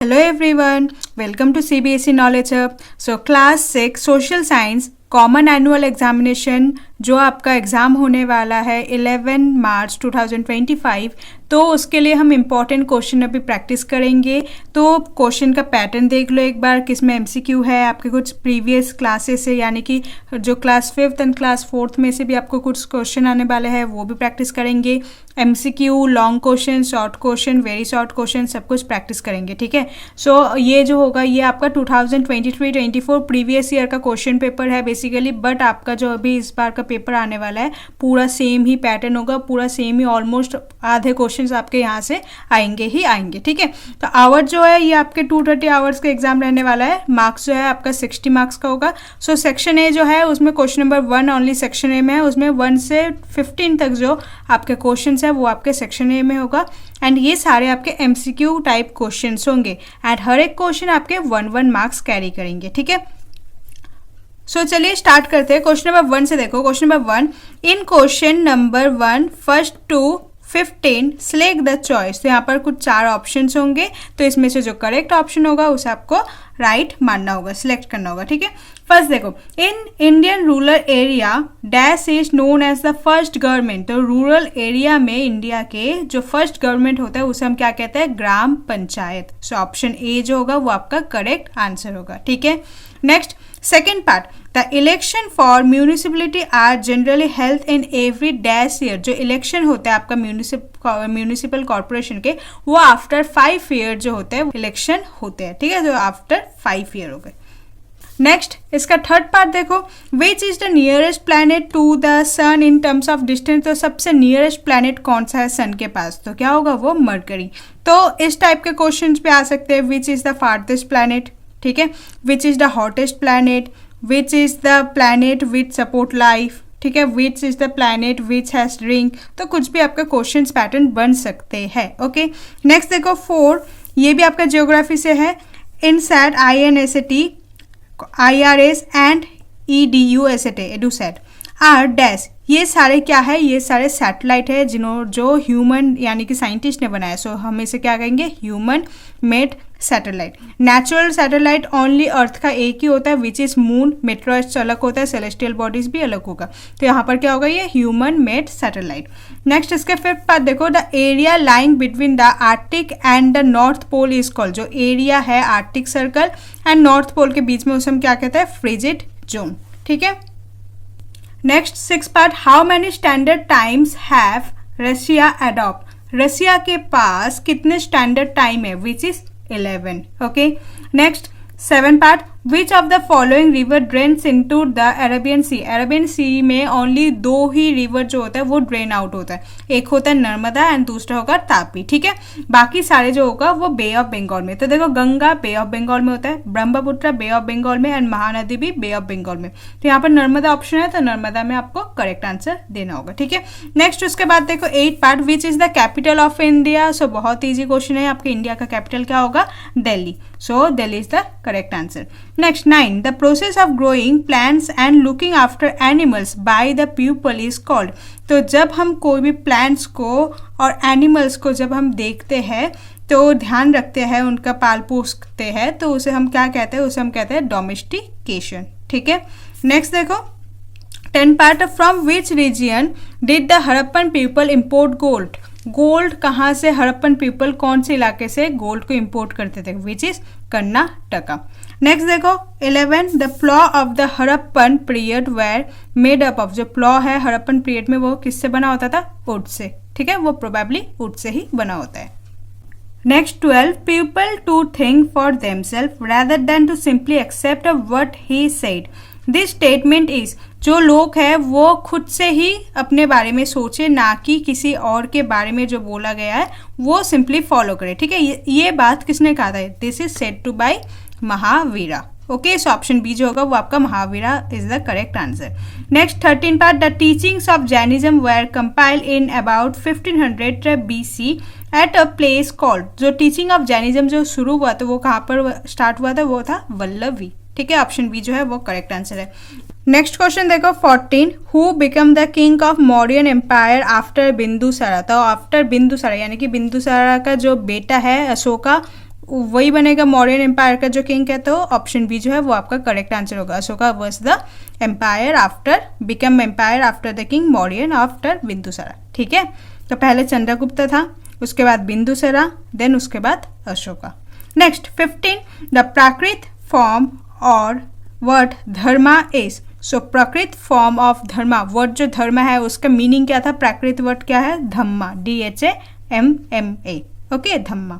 Hello everyone, welcome to CBSE Knowledge Hub. So class 6 social science common annual examination जो आपका exam होने वाला है 11 मार्च 2025, तो उसके लिए हम इम्पॉर्टेंट क्वेश्चन अभी प्रैक्टिस करेंगे। तो क्वेश्चन का पैटर्न देख लो एक बार, किसमें एमसीक्यू है, आपके कुछ प्रीवियस क्लासेस से, यानी कि जो class 5th and class 4th में से भी आपको कुछ क्वेश्चन आने वाले हैं वो भी प्रैक्टिस करेंगे। MCQ, long question, short question, very short question, सब कुछ प्रैक्टिस करेंगे, ठीक है। सो ये जो होगा ये आपका 2023-24 प्रीवियस ईयर का क्वेश्चन पेपर है बेसिकली, बट आपका जो अभी इस बार का पेपर आने वाला है पूरा सेम ही पैटर्न होगा, पूरा सेम ही, ऑलमोस्ट आधे क्वेश्चंस आपके यहाँ से आएंगे ही आएंगे, ठीक है। तो आवर जो है ये आपके 230 आवर्स का एग्जाम रहने वाला है। मार्क्स जो है आपका 60 मार्क्स का होगा। सो सेक्शन ए जो है उसमें question number 1 only section A में है, उसमें 1 से 15 तक जो आपके क्वेश्चन है वो आपके सेक्शन ए में होगा। एंड ये सारे आपके एमसीक्यू टाइप क्वेश्चन होंगे एंड हर एक क्वेश्चन आपके 1 मार्क्स कैरी करेंगे, ठीक है। सो चलिए स्टार्ट करते हैं। क्वेश्चन नंबर 1 से देखो। Question number 1, in question number 1 first to 15 select the choice. तो यहाँ पर कुछ 4 ऑप्शंस होंगे, तो इसमें से जो करेक्ट ऑप्शन होगा उसे आपको राइट मानना होगा, सिलेक्ट करना होगा, ठीक है। फर्स्ट देखो, in Indian rural area dash is known as the first government. तो रूरल एरिया में इंडिया के जो फर्स्ट गवर्नमेंट होता है उसे हम क्या कहते हैं? ग्राम पंचायत। सो ऑप्शन ए जो होगा वो आपका करेक्ट आंसर होगा, ठीक है। Next second part, the election for municipality are generally health in every dash year. जो इलेक्शन होता है आपका म्यूनिसिपल कॉर्पोरेशन के, वो आफ्टर 5 ईयर जो होते हैं इलेक्शन होते हैं, ठीक है। जो आफ्टर 5 ईयर हो गए। नेक्स्ट इसका थर्ड पार्ट देखो, which is the nearest planet to the sun in terms of distance. तो सबसे नियरेस्ट प्लैनेट कौन सा है सन के पास? तो क्या होगा? वो मरकरी। तो इस टाइप के क्वेश्चंस पे आ सकते हैं, विच इज द फार्थेस्ट प्लैनेट, ठीक है, which is the hottest planet, which is the planet which support life, ठीक है, which is the planet which has ring. तो कुछ भी आपका क्वेश्चन पैटर्न बन सकते हैं, ओके। नेक्स्ट देखो 4, ये भी आपका जियोग्राफी से है। INSAT INSAT IRS and EDUSAT EDUSAT are dash. ये सारे क्या है? ये सारे सैटेलाइट है जो ह्यूमन यानी कि साइंटिस्ट ने बनाया। सो हम इसे क्या कहेंगे? Human made satellite. Natural satellite only Earth का एक ही होता है, विच इज मून। मेट्रोइड्स अलग होता है, सेलेस्टियल बॉडीज भी अलग होगा। तो यहाँ पर क्या होगा? ये ह्यूमन मेड सैटेलाइट। नेक्स्ट इसके फिफ्थ पार्ट देखो, the area lying between the Arctic and the north pole is called. जो एरिया है Arctic circle and north pole के बीच में उसे हम क्या कहते हैं? फ्रिजिड जोन, ठीक है। Next 6 part, how many standard times have Russia adopt. Russia के पास कितने स्टैंडर्ड टाइम है? Which is 11, okay. Next 7 part, which of the following river drains into the Arabian Sea. Arabian Sea में only 2 ही river जो होता है वो drain out होता है, एक होता है नर्मदा एंड दूसरा होगा तापी, ठीक है। बाकी सारे जो होगा वो बे ऑफ बंगाल में। तो देखो गंगा बे ऑफ बंगाल में होता है, ब्रह्मपुत्र बे ऑफ बंगाल में एंड महानदी भी बे ऑफ बंगाल में। तो यहाँ पर नर्मदा ऑप्शन है, तो नर्मदा में आपको करेक्ट आंसर देना होगा, ठीक है। नेक्स्ट उसके बाद देखो 8 part, which is the capital of India. So बहुत ईजी क्वेश्चन है, आपके इंडिया का कैपिटल क्या होगा? Delhi. So Delhi is the correct answer. Next 9, the process of growing plants and looking after animals by the pupil is called। तो जब हम कोई भी plants को और animals को जब हम देखते हैं तो ध्यान रखते हैं, उनका पाल पोसते हैं, तो उसे हम क्या कहते हैं? उसे हम कहते हैं डोमेस्टिकेशन, ठीक है। नेक्स्ट देखो 10 part, from which region did the Harappan people import gold. Gold कहाँ से हड़प्पन पीपल कौन से इलाके से गोल्ड को इम्पोर्ट करते थे? Which is Karnataka. नेक्स्ट देखो 11, the plough of the Harappan period were made up of. जो प्लॉ है हड़प्पन पीरियड में वो किससे बना होता था? वुड से, ठीक है, वो प्रोबेबली वुड से ही बना होता है। Next 12, people to think for themselves rather than to simply accept what he said। This statement is, जो लोग हैं वो खुद से ही अपने बारे में सोचे, ना कि किसी और के बारे में जो बोला गया है वो सिंपली फॉलो करे, ठीक है। ये बात किसने कहा था? This is said to by Mahavira, okay. So option B जो होगा वो आपका Mahavira is the correct answer. Next 13 part, the teachings of Jainism were compiled in about 1500 BC at a place called. जो टीचिंग ऑफ जैनिज्म जो शुरू हुआ था वो कहाँ पर स्टार्ट हुआ था? वो था वल्लभी, ठीक है। ऑप्शन बी जो है वो करेक्ट आंसर है। नेक्स्ट क्वेश्चन देखो 14, who become the king of Mauryan empire after Bindusara. तो आफ्टर बिंदुसारा यानी कि बिंदुसारा का जो बेटा है अशोका, वही बनेगा मौर्यन एम्पायर का जो किंग है, तो ऑप्शन बी जो है वो आपका करेक्ट आंसर होगा। Ashoka was the empire after become empire after the king Mauryan after Bindusara. ठीक है, तो पहले चंद्रगुप्त था, उसके बाद बिंदुसारा, देन उसके बाद Ashoka. Next 15, the Prakrit form और word dharma is. So Prakrit form of dharma, word जो धर्म है उसका मीनिंग क्या था, प्राकृत वर्ड क्या है, Dhamma, DHAMMA। Okay, Dhamma.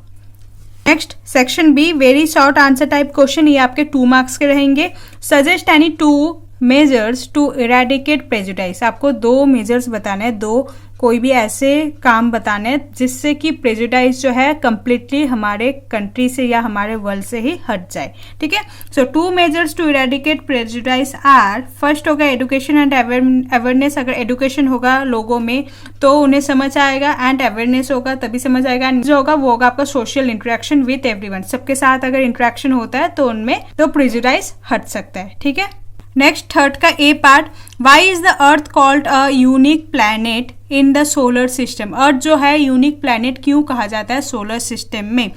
Next section B, very short answer type question, ये आपके 2 मार्क्स के रहेंगे। Suggest any 2 measures to eradicate prejudice. आपको 2 मेजर्स बताने हैं, 2 कोई भी ऐसे काम बताने हैं जिससे कि प्रेजुडाइज जो है कंप्लीटली हमारे कंट्री से या हमारे वर्ल्ड से ही हट जाए। ठीक है, so 2 measures to eradicate prejudice are, first होगा एडुकेशन एंड अवेयरनेस। अगर एडुकेशन होगा लोगों में तो उन्हें समझ आएगा, एंड अवेयरनेस होगा तभी समझ आएगा। एंड जो होगा वो होगा आपका सोशल इंटरेक्शन विथ एवरीवन, सबके साथ अगर इंटरेक्शन होता है तो उनमें तो प्रेजुडाइज हट सकता है। ठीक है, नेक्स्ट थर्ड का A part, why is the Earth called a unique planet in the solar system. Earth जो है यूनिक प्लैनेट क्यों कहा जाता है सोलर सिस्टम में।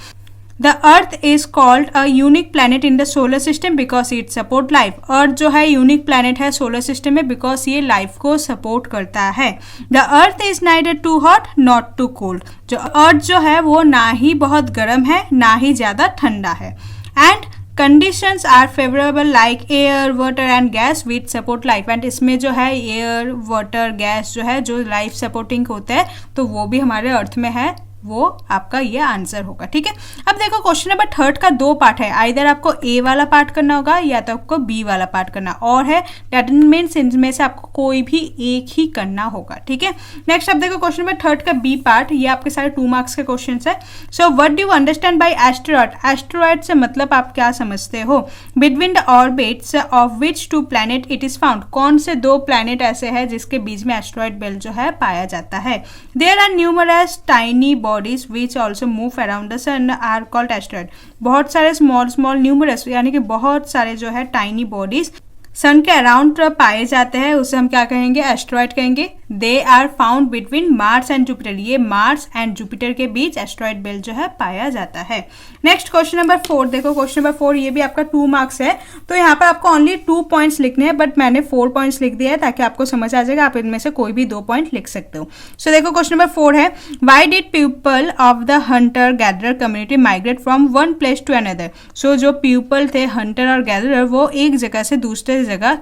The Earth is called a unique planet in the solar system because it support life. Earth जो है unique planet है सोलर सिस्टम में बिकॉज ये लाइफ को सपोर्ट करता है। The Earth is neither too hot not too cold. जो अर्थ जो है वो ना ही बहुत गर्म है ना ही ज्यादा ठंडा है। And conditions are favourable like air water and gas with support life. And इसमें जो है एयर वाटर गैस जो है जो लाइफ सपोर्टिंग होता है तो वो भी हमारे अर्थ में है, वो आपका ये आंसर होगा। ठीक है, अब देखो क्वेश्चन नंबर थर्ड का 2 पार्ट है, आइदर आपको ए वाला पार्ट करना होगा या तो आपको बी वाला पार्ट करना, और है दैट मीन्स इनमें से आपको कोई भी एक ही करना होगा। ठीक है, नेक्स्ट अब देखो क्वेश्चन नंबर थर्ड का बी पार्ट, ये आपके सारे 2 मार्क्स के क्वेश्चन है। So what do you understand by asteroid. Asteroid से मतलब आप क्या समझते हो, between the orbits of which 2 planet it is found. कौन से 2 प्लैनेट ऐसे हैं जिसके बीच में एस्टेरॉयड बेल्ट जो है पाया जाता है। There are numerous tiny bodies which also move around the sun are called asteroid। बहुत सारे स्मॉल न्यूमरस यानी कि बहुत सारे जो है टाइनी बॉडीज सन के अराउंड पाए जाते हैं, उसे हम क्या कहेंगे, एस्ट्रॉयड कहेंगे। They are found between Mars and Jupiter. ये मार्स एंड जुपिटर के बीच एस्ट्रॉयड बेल्ट जो है पाया जाता है। नेक्स्ट क्वेश्चन नंबर 4 देखो, क्वेश्चन नंबर 4 ये भी आपका 2 मार्क्स है, तो यहाँ पर आपको ओनली 2 पॉइंट्स लिखने हैं, बट मैंने 4 पॉइंट्स लिख दिया है ताकि आपको समझ आ जाएगा, आप इनमें से कोई भी 2 पॉइंट लिख सकते हो। सो देखो क्वेश्चन नंबर 4 है, why did people of the hunter gatherer community migrate from one place to another. So जो पीपल थे हंटर और गैदरर वो एक जगह से दूसरे जगह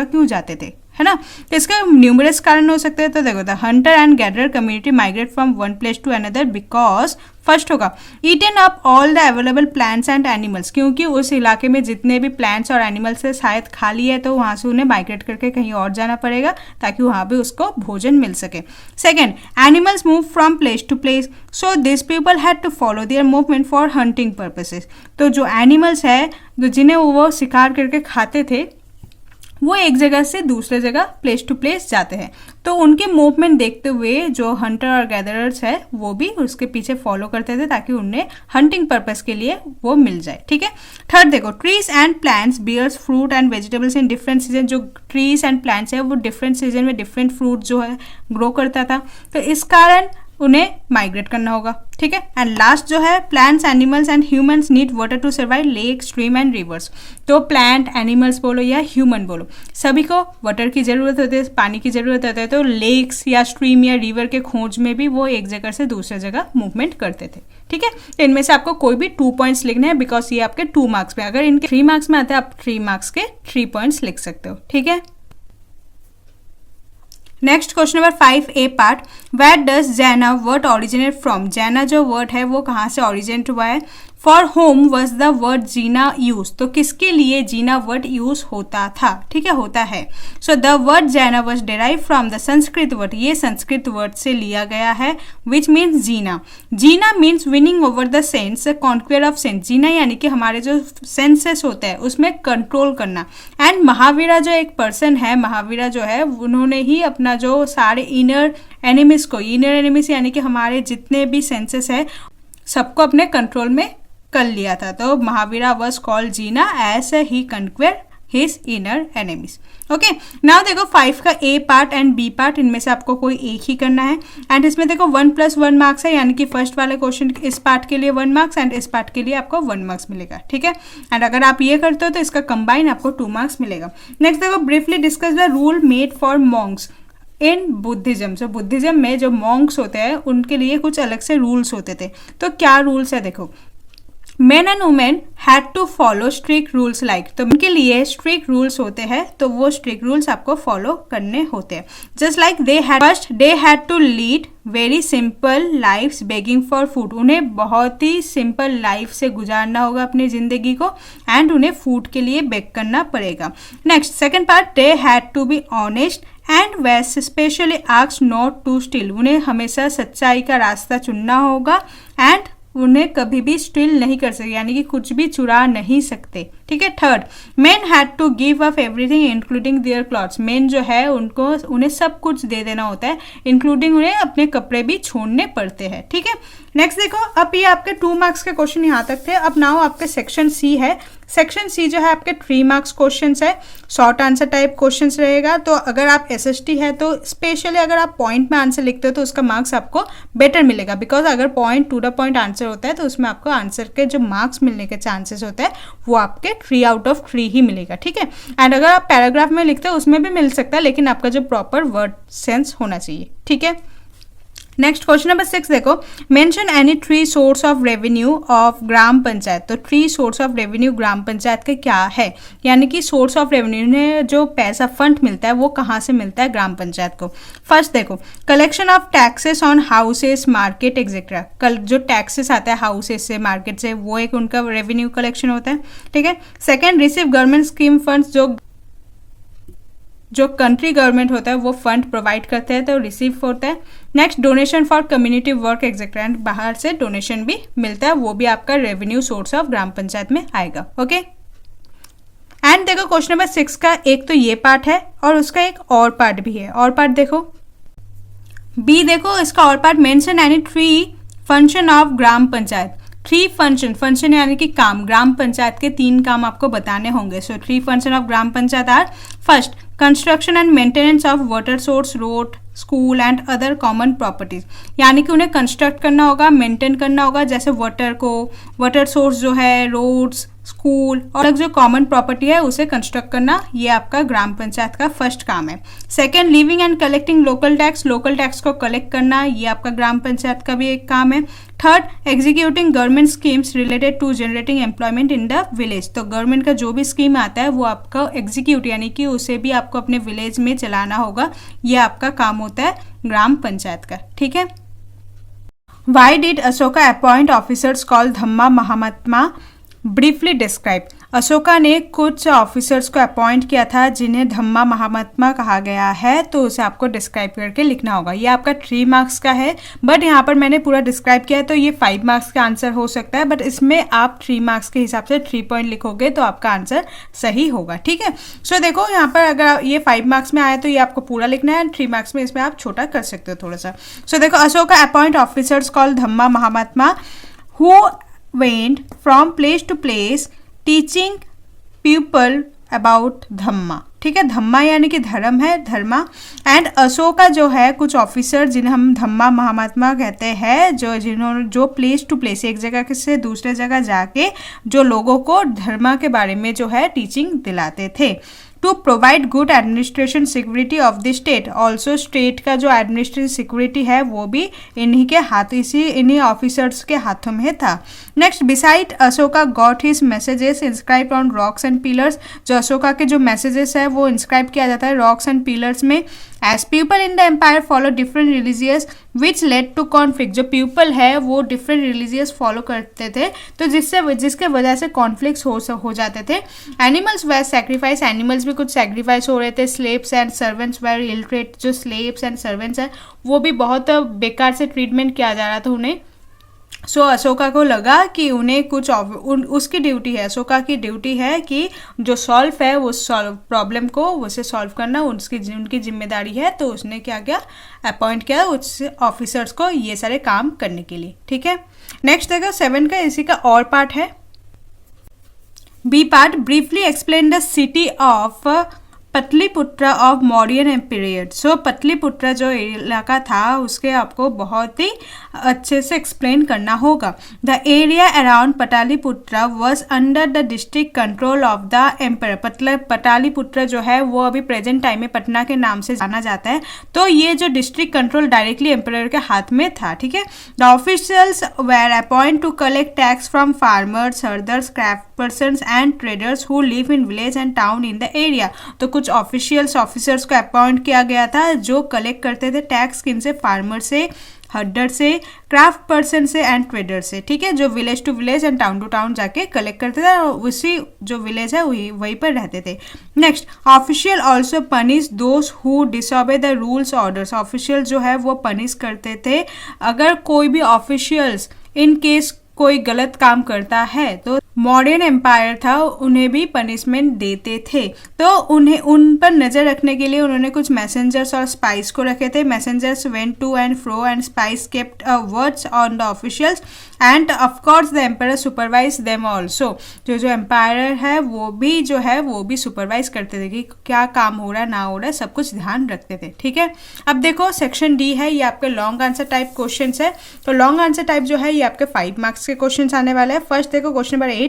क्यों जाते थे, है ना। तो इसका न्यूमरस कारण हो सकते हैं। तो देखो, the hunter and gatherer community migrate from one place to another because first होगा eaten up all the available plants and animals. क्योंकि उस इलाके में जितने भी प्लांट्स और एनिमल्स है शायद खाली है, तो वहां से उन्हें माइग्रेट करके कहीं और जाना पड़ेगा ताकि वहां भी उसको भोजन मिल सके। Second, animals move from place to place, so this people had to follow their movement for hunting purposes. तो जो एनिमल्स है जिन्हें वो शिकार करके खाते थे वो एक जगह से दूसरे जगह प्लेस टू प्लेस जाते हैं, तो उनके मूवमेंट देखते हुए जो हंटर और गैदरर्स है वो भी उसके पीछे फॉलो करते थे ताकि उन्हें हंटिंग पर्पस के लिए वो मिल जाए। ठीक है, थर्ड देखो, trees and plants bears fruit and vegetables in different season. जो ट्रीज एंड प्लांट्स है वो डिफरेंट सीजन में डिफरेंट फ्रूट जो है ग्रो करता था, तो इस कारण उन्हें माइग्रेट करना होगा। ठीक है, एंड लास्ट जो है, plants animals and humans need water to survive lake stream and rivers. तो प्लांट एनिमल्स बोलो या ह्यूमन बोलो, सभी को वाटर की जरूरत होती है, पानी की जरूरत होती है। तो लेक्स या स्ट्रीम या रिवर के खोज में भी वो एक जगह से दूसरे जगह मूवमेंट करते थे। ठीक है, तो इनमें से आपको कोई भी 2 पॉइंट्स लिखने हैं बिकॉज ये आपके 2 मार्क्स में, अगर इनके 3 मार्क्स में आते हैं आप 3 मार्क्स के 3 पॉइंट्स लिख सकते हो। ठीक है, next question number 5A part, where does Jaina word originate from. Jaina जो वर्ड है वो कहाँ से ऑरिजिनेट हुआ है। For home was the word Jina use. तो किसके लिए जीना वर्ड यूज होता था, ठीक है, होता है। So the word Jaina was derive from the Sanskrit word. ये संस्कृत वर्ड से लिया गया है which means Jina. Jina means winning over the sense, conqueror of sense. Jina यानी कि हमारे जो सेंसेस होते हैं उसमें कंट्रोल करना। एंड महावीरा जो एक पर्सन है, महावीरा जो है उन्होंने ही अपना जो सारे इनर एनिमीज को, इनर एनिमीज यानी कि हमारे जितने भी सेंसेस है सबको अपने कंट्रोल में कर लिया था। तो Mahavira was called Jina as he conquer his inner enemies. Okay, now देखो 5 का A part and B part, इनमें से आपको कोई एक ही करना है। एंड इसमें देखो 1+1 मार्क्स है, यानी कि फर्स्ट वाले क्वेश्चन इस पार्ट के लिए 1 मार्क्स एंड इस पार्ट के लिए आपको 1 मार्क्स मिलेगा। ठीक है, एंड अगर आप ये करते हो तो इसका कंबाइन आपको 2 मार्क्स मिलेगा। नेक्स्ट देखो briefly discuss the rule made for Monks in Buddhism. So Buddhism में जो मॉन्क्स होते हैं उनके लिए कुछ अलग से रूल्स होते थे। तो क्या रूल्स है देखो, men and women had to follow strict rules like, तो उनके लिए स्ट्रिक्ट रूल्स होते हैं, तो वो स्ट्रिक्ट रूल्स आपको फॉलो करने होते हैं। Just like they had to lead very simple lifes begging for food, उन्हें बहुत ही सिंपल लाइफ से गुजारना होगा अपनी जिंदगी को, एंड उन्हें फूड के लिए बेग करना पड़ेगा। Next second part, they had to be honest and was specially asked not to steal, उन्हें हमेशा सच्चाई का रास्ता चुनना होगा एंड उन्हें कभी भी स्टील नहीं कर सकते, यानी कि कुछ भी चुरा नहीं सकते। ठीक है, third, men had to give up everything including their clothes, men जो है उन्हें सब कुछ दे देना होता है, इंक्लूडिंग उन्हें अपने कपड़े भी छोड़ने पड़ते हैं। ठीक है, नेक्स्ट देखो, अब ये आपके 2 मार्क्स के क्वेश्चन यहाँ तक थे। अब नाउ आपके सेक्शन सी है। सेक्शन सी जो है आपके 3 मार्क्स क्वेश्चन है, शॉर्ट आंसर टाइप क्वेश्चन रहेगा। तो अगर आप SST है तो स्पेशली अगर आप पॉइंट में आंसर लिखते हो तो उसका मार्क्स आपको बेटर मिलेगा, बिकॉज अगर point two the point answer होता है तो उसमें आपको आंसर के जो मार्क्स मिलने के चांसेस होते हैं वो आपके 3 आउट ऑफ 3 ही मिलेगा। ठीक है, एंड अगर आप पैराग्राफ में लिखते हो उसमें भी मिल सकता है, लेकिन आपका जो प्रॉपर वर्ड सेंस होना चाहिए। ठीक है, नेक्स्ट क्वेश्चन नंबर 6 देखो, mention any 3 source of revenue of gram panchayat. तो 3 source of revenue gram panchayat का क्या है, यानी कि सोर्स ऑफ रेवेन्यू ने जो पैसा फंड मिलता है वो कहाँ से मिलता है ग्राम पंचायत को। फर्स्ट देखो, collection of taxes on houses market etcetera, कल जो टैक्सेस आता है हाउसेस से मार्केट से वो एक उनका रेवेन्यू कलेक्शन होता है। ठीक है, second, receive government scheme funds, जो कंट्री गवर्नमेंट होता है वो फंड प्रोवाइड करते हैं तो रिसीव होता है। Next, donation for community work etcetera, बाहर से डोनेशन भी मिलता है, वो भी आपका revenue source of gram panchayat में आएगा। ओके, एंड देखो क्वेश्चन नंबर 6 का एक तो ये पार्ट है और उसका एक और पार्ट भी है। और पार्ट देखो बी, देखो इसका और part, mention any 3 function of gram panchayat. 3 function यानी कि काम, ग्राम पंचायत के 3 काम आपको बताने होंगे। So 3 function of gram panchayat are, first, construction and maintenance of water source, road, school and other common properties, यानी कि उन्हें कंस्ट्रक्ट करना होगा, मेंटेन करना होगा, जैसे वाटर सोर्स जो है, रोड्स, स्कूल और जो कॉमन प्रॉपर्टी है उसे कंस्ट्रक्ट करना, ये आपका ग्राम पंचायत का फर्स्ट काम है। Second, living and collecting local tax को कलेक्ट करना, ये आपका ग्राम पंचायत का भी एक काम है। Third, executing government schemes related to generating employment in the village, तो गवर्नमेंट का जो भी स्कीम आता है वो आपका एग्जीक्यूट यानी कि उसे भी आपको अपने विलेज में चलाना होगा, ये आपका काम होता है ग्राम पंचायत का। ठीक है, why did Ashoka appoint officers call dhamma mahatma, briefly describe, Ashoka ने कुछ ऑफिसर्स को अपॉइंट किया था जिन्हें धम्मा महात्मा कहा गया है, तो उसे आपको डिस्क्राइब करके लिखना होगा। ये आपका 3 मार्क्स का है, बट यहाँ पर मैंने पूरा डिस्क्राइब किया है तो ये 5 मार्क्स का आंसर हो सकता है, बट इसमें आप 3 मार्क्स के हिसाब से 3 पॉइंट लिखोगे तो आपका आंसर सही होगा। ठीक है, सो देखो यहाँ पर अगर ये 5 मार्क्स में आया तो ये आपको पूरा लिखना है, 3 मार्क्स में इसमें आप छोटा कर सकते हो थोड़ा सा। सो देखो, Ashoka appoint officers call dhamma mahatma who went from place to place teaching people about dhamma. ठीक है, धम्मा यानी कि धर्म है, धर्मा। एंड अशोका जो है कुछ ऑफिसर जिन्हें हम धम्मा महात्मा कहते हैं, जो प्लेस टू प्लेस, एक जगह से दूसरे जगह जाके जो लोगों को धर्मा के बारे में जो है टीचिंग दिलाते थे। To provide good administration security of the state, also state का जो एडमिनिस्ट्रेटिव सिक्योरिटी है वो भी इन्हीं ऑफिसर्स के हाथों में था। Next, beside Ashoka got his messages inscribed on rocks and pillars, जो अशोका के जो मैसेजेस है वो इंस्क्राइब किया जाता है रॉक्स एंड पिलर्स में। As people in the empire follow different religious which led to conflict, जो पीपल है वो डिफरेंट रिलीजियस फॉलो करते थे तो जिसके वजह से कॉन्फ्लिक्ट्स हो जाते थे। एनिमल्स वर सैक्रिफाइस, एनिमल्स भी कुछ सैक्रिफाइस हो रहे थे। Slaves and servants were ill treat, जो स्लेव्स एंड सर्वेंट्स हैं वो भी बहुत बेकार से ट्रीटमेंट किया जा रहा था उन्हें। सो अशोका को लगा कि उन्हें कुछ उसकी ड्यूटी है, अशोका की ड्यूटी है कि जो सॉल्व है वो प्रॉब्लम को उसे सॉल्व करना उनकी जिम्मेदारी है, तो उसने क्या किया, अपॉइंट किया उस ऑफिसर्स को ये सारे काम करने के लिए। ठीक है, नेक्स्ट देखो 7 का इसी का और पार्ट है। B part, briefly explain the city of Pataliputra of Mauryan period. So Pataliputra जो इलाका था उसके आपको बहुत ही अच्छे से एक्सप्लेन करना होगा। The area around Pataliputra was under the district control of the emperor. Pataliputra जो है वो अभी प्रेजेंट टाइम में पटना के नाम से जाना जाता है। तो ये जो डिस्ट्रिक्ट कंट्रोल डायरेक्टली एम्पर के हाथ में था, ठीक है। The officials were appoint to collect tax from farmers, herders, craft persons and traders who live in village and town in the area. तो कुछ ऑफिसर्स को अपॉइंट किया गया था जो कलेक्ट करते थे टैक्स, किन से, फार्मर से, हड्डर से, क्राफ्ट पर्सन से एंड ट्रेडर से, ठीक है, जो village to village and town to town जाके कलेक्ट करते थे और उसी जो विलेज है वहीं पर रहते थे। Next, official also punish those who disobey the rules orders. Official जो है वो पनिश करते थे अगर कोई भी ऑफिशियल्स इन केस कोई गलत काम करता है तो मौर्यन एम्पायर था उन्हें भी पनिशमेंट देते थे। तो उन पर नज़र रखने के लिए उन्होंने कुछ मैसेंजर्स और स्पाइस को रखे थे। Messengers went to and fro and spice kept words on the officials and of course the empire supervise them also. जो एम्पायर है वो भी सुपरवाइज करते थे कि क्या काम हो रहा है ना हो रहा है, सब कुछ ध्यान रखते थे, ठीक है। अब देखो सेक्शन डी है, ये आपके लॉन्ग आंसर टाइप क्वेश्चन है। तो लॉन्ग आंसर टाइप जो है ये आपके 5 मार्क्स के क्वेश्चन आने वाले हैं। फर्स्ट देखो question number 8,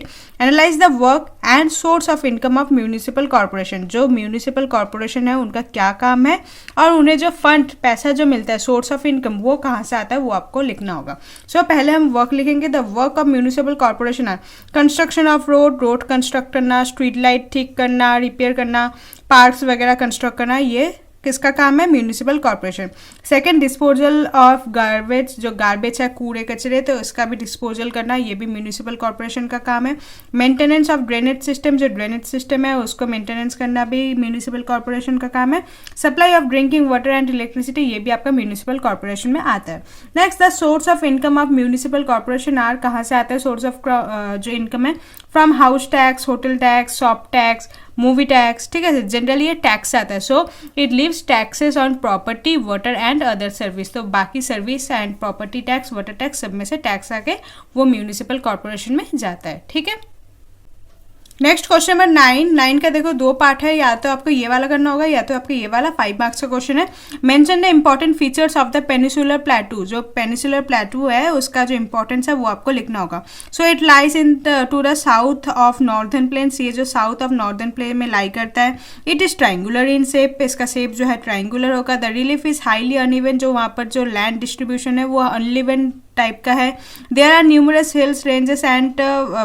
analyse the work and source of income of municipal corporation. जो म्यूनिसिपल कॉर्पोरेशन है उनका क्या काम है और उन्हें जो फंड पैसा जो मिलता है, सोर्स ऑफ इनकम, वो कहाँ से आता है वो आपको लिखना होगा। सो पहले हम वर्क लिखेंगे। The work of municipal corporation are construction of road construct करना, स्ट्रीट लाइट ठीक करना, रिपेयर करना, पार्क्स वगैरह कंस्ट्रक्ट करना, ये किसका काम है, municipal corporation. Second, disposal of garbage, जो गार्बेज है कूड़े कचरे तो इसका भी डिस्पोजल करना, ये भी म्यूनिसिपल कॉर्पोरेशन का काम है। मेंटेनेंस ऑफ ड्रेनेज सिस्टम, जो ड्रेनेज सिस्टम है उसको मेंटेनेंस करना भी म्यूनिसिपल कॉर्पोरेशन का काम है। Supply of drinking water and electricity, ये भी आपका म्यूनिसिपल कॉर्पोरेशन में आता है। Next, the source of income of municipal corporation are, कहाँ से आता है सोर्स ऑफ जो इनकम है, from house tax, hotel tax, shop tax, movie tax, ठीक है, जनरली ये टैक्स आता है। So it leaves taxes on property, water and other service. तो बाकी service and property tax, water tax, सब में से टैक्स आके वो म्यूनिसिपल कॉर्पोरेशन में जाता है, ठीक है। नेक्स्ट क्वेश्चन नंबर 9 का देखो 2 पार्ट है, या तो आपको ये वाला करना होगा या तो आपको ये वाला 5 मार्क्स का क्वेश्चन है। Mention the important features of the peninsular प्लेटू। जो पेनिसुलर प्लेटू है उसका जो इंपॉर्टेंस है वो आपको लिखना होगा। So it lies in to the south of northern plains, ये जो साउथ ऑफ नॉर्दर्न प्लेन में लाई करता है। It is triangular in shape, इसका शेप जो है ट्राइंगुलर होगा। The relief is highly uneven, जो वहाँ पर जो लैंड डिस्ट्रीब्यूशन है वो अनइवन टाइप का है। There are numerous hills, ranges and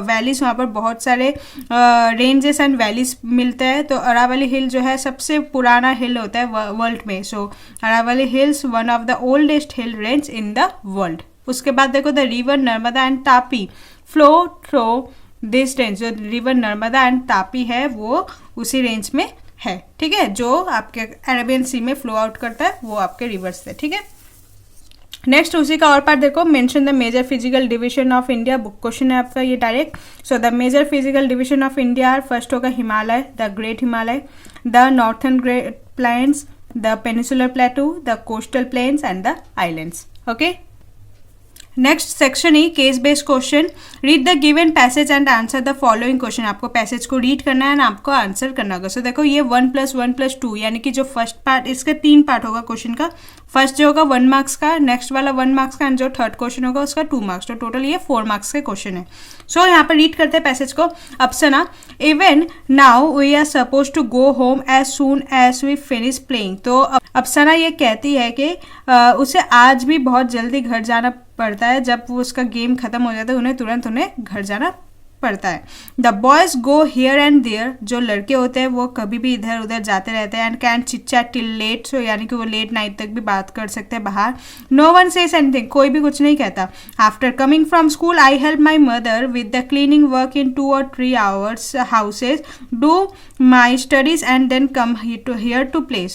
valleys, वहाँ पर बहुत सारे रेंजेस एंड वैलीज मिलते हैं। तो अरावली हिल जो है सबसे पुराना हिल होता है वर्ल्ड में। So Aravalli hills one of the oldest hill range in the world. उसके बाद देखो the river Narmada and Tapi flow through this range. जो रिवर नर्मदा एंड तापी है वो उसी रेंज में है, ठीक है, जो आपके अरेबियन सी में फ्लो आउट करता है वो आपके रिवर्स है, ठीक है। नेक्स्ट उसी का और पार्ट देखो, mention the major physical division of India. Book question है आपका ये direct. So the major physical division of India are, first होगा Himalaya, the great Himalaya, the northern great plains, the peninsular plateau, the coastal plains and the islands, okay. Next section ही case based question. Read the given passage and answer the following question. आपको passage को read करना है ना, आपको answer करना होगा। सो देखो ये 1 + 1 + 2 यानी कि जो फर्स्ट पार्ट, इसके 3 पार्ट होगा क्वेश्चन का। फर्स्ट जो होगा 1 मार्क्स का, नेक्स्ट वाला 1 मार्क्स का, एंड जो थर्ड क्वेश्चन होगा उसका 2 मार्क्स। तो टोटल ये 4 मार्क्स के क्वेश्चन है। सो यहाँ पर रीड करते हैं पैसेज को। Afsana, even now we are suppose to go home as soon as we finish playing. तो अप्सना ये कहती है कि उसे आज भी बहुत जल्दी घर जाना पड़ता है, जब वो उसका गेम खत्म हो जाता है उन्हें घर जाना पड़ता है। The boys go here and there, जो लड़के होते हैं वो कभी भी इधर उधर जाते रहते हैं। And can chit chat till late, so यानी कि वो लेट नाइट तक भी बात कर सकते हैं बाहर। नो वन सेज एनीथिंग, कोई भी कुछ नहीं कहता। After coming from school I help my mother with the cleaning work in 2 or 3 hours houses, do my studies and then come here to play.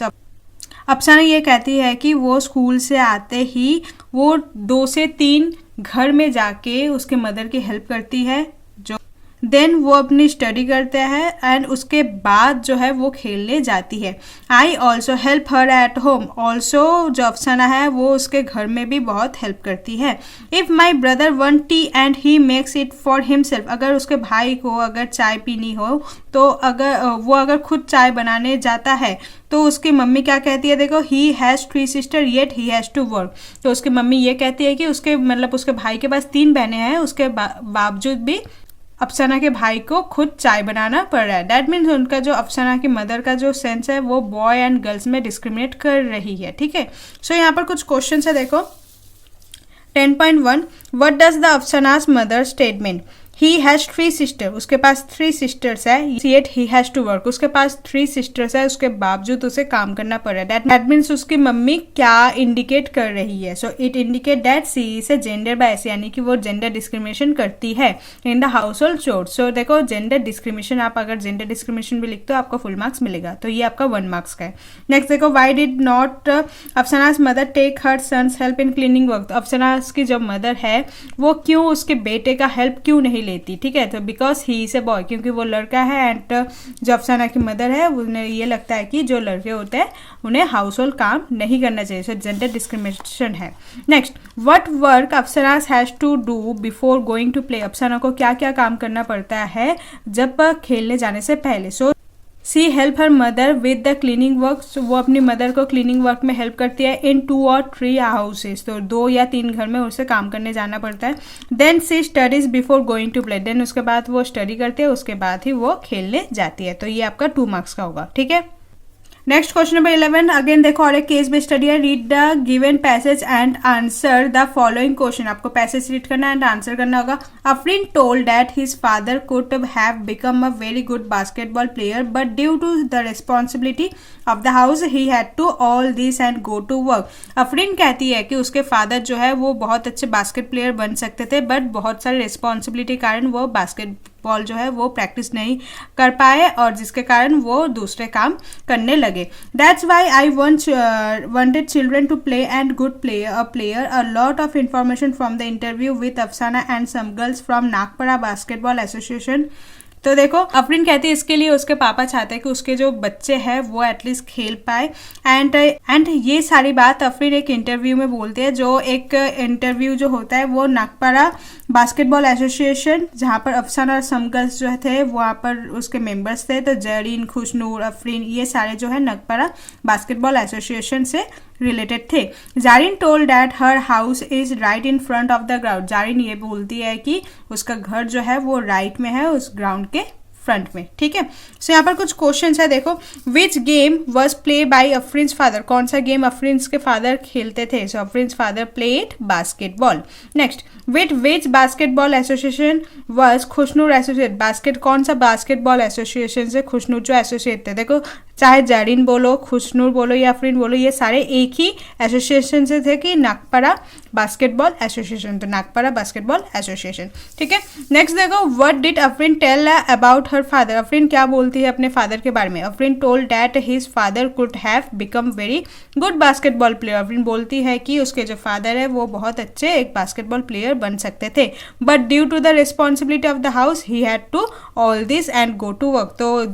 Afsana ये कहती है कि वो स्कूल से आते ही वो 2 से 3 घर में जाके उसके मदर की हेल्प करती है, जो देन वो अपनी स्टडी करते हैं एंड उसके बाद जो है वो खेलने जाती है। I also help her at home, also जो अफसाना है वो उसके घर में भी बहुत हेल्प करती है। If my brother one T and he makes it for himself, अगर उसके भाई को अगर चाय पीनी हो तो अगर खुद चाय बनाने जाता है तो उसकी मम्मी क्या कहती है, देखो he has 3 sister yet he has to work. तो उसकी मम्मी ये कहती है कि उसके भाई के पास 3 बहनें हैं, उसके बावजूद भी अफसाना के भाई को खुद चाय बनाना पड़ रहा है। दैट मीन्स उनका जो अफसाना की मदर का जो सेंस है वो बॉय एंड गर्ल्स में डिस्क्रिमिनेट कर रही है। ठीक है, सो यहाँ पर कुछ क्वेश्चन है, देखो 10.1 what does the Afsana's mother statement, he has 3 sister, उसके पास 3 सिस्टर्स है, yet he has to work, उसके पास 3 सिस्टर्स है, उसके बावजूद उसे काम करना पड़ रहा है। दैट मीन्स उसकी मम्मी क्या इंडिकेट कर रही है, so it indicate that she is a gender bias, यानी कि वो जेंडर डिस्क्रिमिनेशन करती है in the household chores. So देखो जेंडर डिस्क्रिमिनेशन, आप अगर जेंडर डिस्क्रिमिनेशन भी लिखते हो आपको फुल मार्क्स मिलेगा, तो ये आपका 1 मार्क्स का है। नेक्स्ट देखो why did not Afsana's mother take her sons help in cleaning work, Afsana's की जो मदर है वो क्यों उसके बेटे का हेल्प क्यों नहीं लेती। ठीक है, तो because he is a boy, क्योंकि वो लड़का है एंड जो अफसाना की मदर है उन्हें ये लगता है कि जो लड़के होते हैं उन्हें हाउस होल्ड काम नहीं करना चाहिए, सो जेंडर डिस्क्रिमिनेशन है। Next what work Afsana's has to do before going to play, Afsana को क्या क्या काम करना पड़ता है जब खेलने जाने से पहले। So she help her mother with the cleaning work, वो अपनी मदर को क्लीनिंग वर्क में हेल्प करती है इन 2 और 3 हाउसेस, तो 2 या 3 घर में उसे काम करने जाना पड़ता है। Then she studies before going to play, then उसके बाद वो स्टडी करती है, उसके बाद ही वो खेलने जाती है, तो ये आपका 2 मार्क्स का होगा। ठीक है, नेक्स्ट क्वेश्चन नंबर 11 अगेन देखो और एक केस बेस्ड स्टडी है। Read the given passage and answer the following question, आपको पैसेज रीड करना है एंड आंसर करना होगा। Afreen told that his father could have become a very good basketball player but due to the responsibility of the house he had to all this and go to work. Afreen कहती है कि उसके father जो है वो बहुत अच्छे बास्केट प्लेयर बन सकते थे बट बहुत सारे रिस्पॉन्सिबिलिटी के कारण वो बास्केटबॉल जो है वो प्रैक्टिस नहीं कर पाए और जिसके कारण वो दूसरे काम करने लगे। That's why I wanted children to play and good player a lot of information from the interview with Afsana and some girls from Nagpara Basketball Association। तो देखो अफरीन कहती है इसके लिए उसके पापा चाहते हैं कि उसके जो बच्चे हैं वो एटलीस्ट खेल पाए एंड ये सारी बात अफरीन एक इंटरव्यू में बोलते हैं, जो एक इंटरव्यू जो होता है वो नागपारा बास्केटबॉल एसोसिएशन जहाँ पर अफसाना और सम गर्ल्स जो थे वहाँ पर उसके मेंबर्स थे, तो जरीन, खुशनूर, अफरीन ये सारे जो है नागपारा बास्केटबॉल एसोसिएशन से रिलेटेड थे। Zarin told that her house is right in front of the ground, Zarin ये बोलती है कि उसका घर जो है वो राइट में है उस ग्राउंड के फ्रंट में। ठीक है, सो यहाँ पर कुछ क्वेश्चन है, देखो which game was play by Afreen's father, कौन सा गेम अफरीन्स के फादर खेलते थे। So Afreen's father played basketball. Next which basketball association was Khushnoor associate, कौन सा बास्केटबॉल एसोसिएशन से खुशनूर जो एसोसिएट थे। देखो चाहे जारिन बोलो, खुशनूर बोलो या अफरीन बोलो, ये सारे एक ही एसोसिएशन से थे कि नागपारा बास्केटबॉल एसोसिएशन, तो नागपारा बास्केटबॉल एसोसिएशन। ठीक है, नेक्स्ट देखो what did Afreen tell about her father, Afreen क्या बोलती है अपने फादर के बारे में। Afreen told that his father could have become very good basketball player, Afreen बोलती है कि उसके जो फादर है वो बहुत अच्छे एक बास्केटबॉल प्लेयर बन सकते थे, but due to the responsibility of the house he had to all this and go to work, तो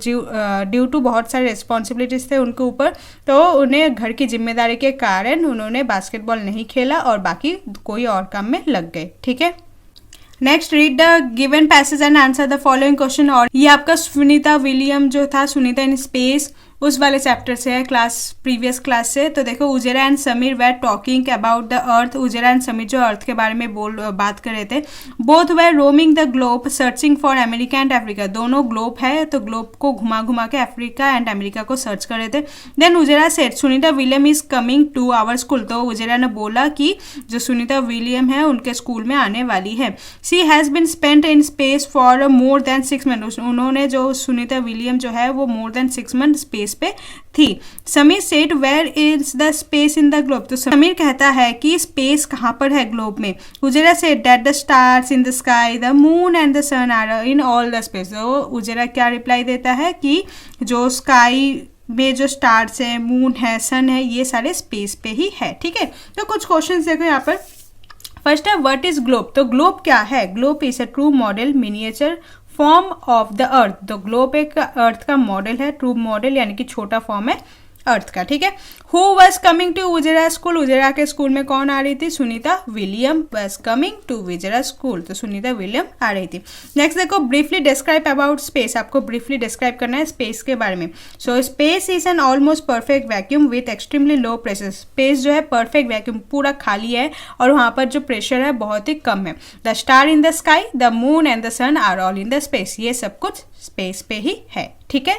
ड्यू टू बहुत सारे रिस्पॉन्सिबिलिटीज थे उनके ऊपर, तो उन्हें घर की जिम्मेदारी के कारण उन्होंने बास्केटबॉल नहीं खेला और बाकी कोई और काम में लग गए। ठीक है, next read the given passage and answer the following question, और ये आपका सुनीता विलियम जो था, सुनीता इन स्पेस, उस वाले चैप्टर से है, प्रीवियस क्लास से। तो देखो Ujera and Sameer were talking about the earth, Ujera and Sameer जो अर्थ के बारे में बात कर रहे थे। Both were roaming the globe searching for America and Africa, दोनों ग्लोब है तो ग्लोब को घुमा घुमा के अफ्रीका एंड अमेरिका को सर्च कर रहे थे। Then Ujera said Sunita William is coming to our school, तो उजेरा ने बोला कि जो सुनीता विलियम है उनके स्कूल में आने वाली है। She has been spent in space for more than 6 month, उन्होंने जो सुनीता विलियम जो है वो मोर देन 6 मंथ स्पेस पे थी। Sameer said where is the space in the globe, तो समीर कहता है कि स्पेस कहाँ पर है ग्लोब में। Ujera said that the stars in the sky, the moon and the sun are in all the space, तो उजेरा क्या रिप्लाई देता है कि जो स्काई में जो स्टार्स है, मून है, सन है, ये सारे स्पेस पे ही है। ठीक है, तो कुछ क्वेश्चन देखो यहाँ पर। फर्स्ट है व्हाट इज ग्लोब। तो ग्लोब क्या है? Globe is a true model miniature form of the earth. तो ग्लोब एक अर्थ का मॉडल है, ट्रू मॉडल यानी कि छोटा फॉर्म है अर्थ का, ठीक है। Who was coming to Uzra school. Uzra के स्कूल में कौन आ रही थी? Sunita William was coming to Uzra school. तो सुनीता विलियम आ रही थी। नेक्स्ट देखो ब्रीफली डिस्क्राइब अबाउट स्पेस। आपको ब्रीफली डिस्क्राइब करना है स्पेस के बारे में। So space is an almost perfect vacuum with extremely low pressure. Space जो है परफेक्ट वैक्यूम, पूरा खाली है और वहाँ पर जो प्रेशर है बहुत ही कम है। The star in the sky, the moon and the sun are all in the space. ये सब कुछ स्पेस पे ही है, ठीक है।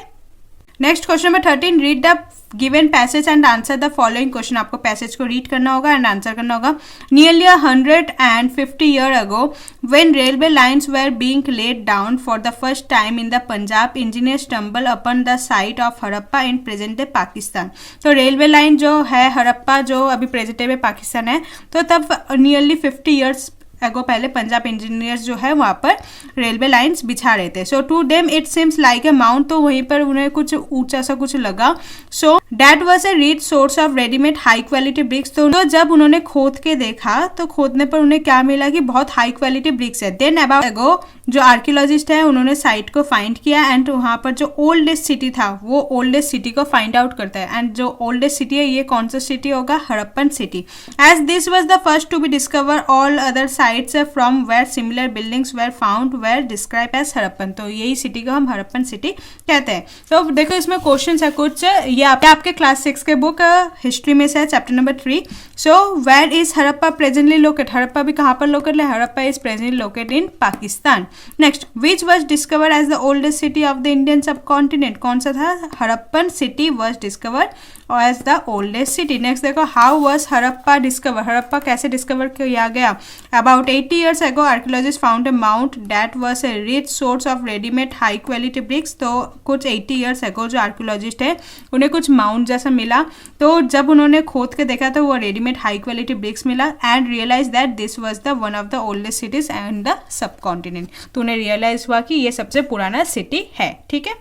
Next question number 13, read the given passage and answer the following question. आपको पैसेज को रीड करना होगा एंड आंसर करना होगा। Nearly 150 year ago when railway lines were being laid down for the first time in the Punjab, engineer stumble upon the site of Harappa in present day Pakistan. तो railway line जो है हड़प्पा, जो अभी प्रेजेंट डे में पाकिस्तान है, तो तब नियरली 50 ईयर्स एगो पहले पंजाब इंजीनियर्स जो है वहाँ पर रेलवे लाइंस बिछा रहे थे। So to them it seems like a mount. तो वहीं पर उन्हें कुछ ऊंचा सा कुछ लगा। So that was a rich source of readymade high quality bricks. तो जब उन्होंने खोद के देखा तो खोदने पर उन्हें क्या मिला कि बहुत हाई क्वालिटी ब्रिक्स है। देन अबाउट एगो जो आर्कियोलॉजिस्ट है उन्होंने साइट को फाइंड किया एंड वहाँ पर जो ओल्डेस्ट सिटी था वो ओल्डेस्ट सिटी को फाइंड आउट करता है। एंड जो ओल्डेस्ट सिटी है ये कौन सा सिटी होगा? Harappan city. As this was the first to be discover, all other sites from where similar buildings were found were describe as Harappan. तो यही सिटी को हम हड़प्पन सिटी कहते हैं। तो देखो इसमें क्वेश्चन है कुछ, ये आपके क्लास 6 के बुक हिस्ट्री में से है, chapter number 3। So where is Harappa presently locate. Harappa भी कहाँ पर लोकेट है? Harappa is presently locate in Pakistan. Next, which was discovered as the oldest city of the Indian subcontinent. कौन सा था? Harappan city was discovered as the oldest city. Next देखो, how was Harappa discover. Harappa कैसे discover किया गया? About 80 years ago archaeologists found a mount that was a rich source of ready-made high quality bricks। तो कुछ 80 years ago जो archaeologist है उन्हें कुछ माउंट जैसा मिला। तो जब उन्होंने खोद के देखा तो वो रेडीमेड हाई क्वालिटी ब्रिक्स मिला and realize that this was the one of the oldest cities and the subcontinent. तो उन्हें रियलाइज हुआ कि ये सबसे पुराना सिटी है, ठीक है।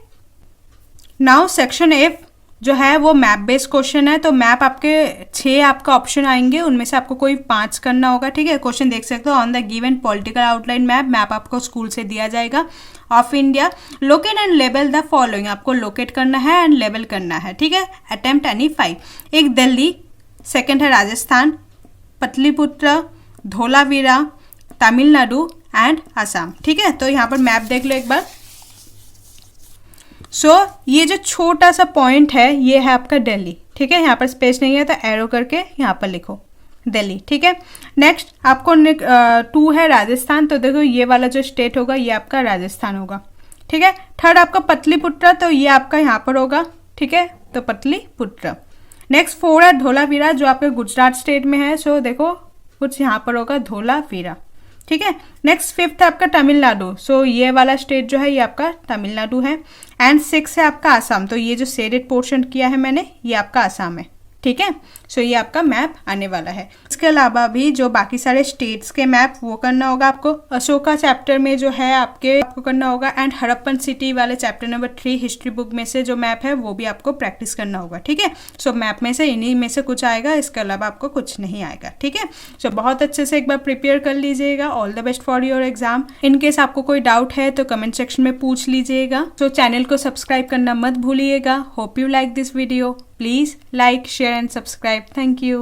नाउ सेक्शन F जो है वो मैप बेस्ड क्वेश्चन है। तो मैप आपके 6 आपका ऑप्शन आएंगे, उनमें से आपको कोई 5 करना होगा, ठीक है। क्वेश्चन देख सकते हो, on the given political outline map. Map आपको स्कूल से दिया जाएगा of India. Locate and label the following. आपको लोकेट करना है एंड लेबल करना है, ठीक है। Attempt any 5। एक दिल्ली, सेकेंड है राजस्थान, पटलिपुत्र, धोलावीरा, तमिलनाडु एंड असम, ठीक है। तो यहाँ पर मैप देख लो एक बार। सो ये जो छोटा सा पॉइंट है ये है आपका दिल्ली, ठीक है। यहाँ पर स्पेस नहीं है तो एरो करके यहाँ पर लिखो दिल्ली, ठीक है। नेक्स्ट आपको 2 है राजस्थान। तो देखो ये वाला जो स्टेट होगा ये आपका राजस्थान होगा, ठीक है। थर्ड आपका पटलिपुत्र, तो ये आपका यहाँ पर होगा, ठीक है। तो पटलिपुत्र। नेक्स्ट 4 है धोलावीरा जो आपके गुजरात स्टेट में है। सो देखो कुछ यहाँ पर होगा धोलावीरा, ठीक है। नेक्स्ट 5th है आपका तमिलनाडु। सो ये वाला स्टेट जो है ये आपका तमिलनाडु है। एंड 6 है आपका आसाम। तो ये जो शेडेड पोर्शन किया है मैंने ये आपका आसाम है, ठीक है। सो ये आपका मैप आने वाला है। इसके अलावा भी जो बाकी सारे स्टेट्स के मैप वो करना होगा आपको। अशोका चैप्टर में जो है आपको करना होगा एंड हड़प्पन सिटी वाले चैप्टर नंबर 3 हिस्ट्री बुक में से जो मैप है वो भी आपको प्रैक्टिस करना होगा, ठीक है। सो मैप में से इन्हीं में से कुछ आएगा, इसके अलावा आपको कुछ नहीं आएगा, ठीक है। सो बहुत अच्छे से एक बार प्रिपेयर कर लीजिएगा। All the best for your exam. In case आपको कोई डाउट है तो कमेंट सेक्शन में पूछ लीजिएगा। सो चैनल को सब्सक्राइब करना मत भूलिएगा। Hope you like this video. Please like, share and subscribe. Thank you.